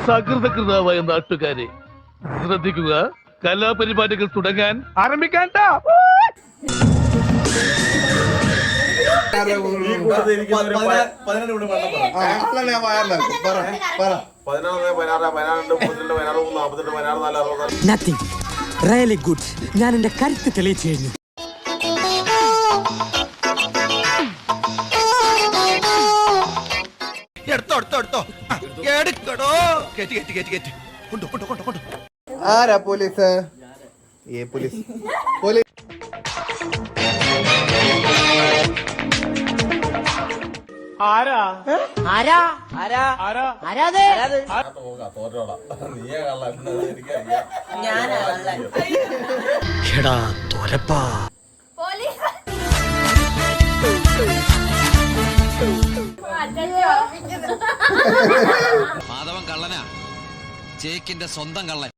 സകൃതകൃതാവായ നാട്ടുകാരെ ശ്രദ്ധിക്കുക, കലാപരിപാടികൾ തുടങ്ങാൻ ആരംഭിക്കാൻ. Really good. ഞാൻ എന്റെ കരുത്ത് തെളിയിച്ചു കഴിഞ്ഞു. ആരാ പോലീസ്? പോലീസ് പോലീസ് ആരാ ആരാ ആരാ ആരാ ആരാ എടാ തോലപ്പാ. മാധവൻ കള്ളനാ, ചേക്കിന്റെ സ്വന്തം കള്ളൻ.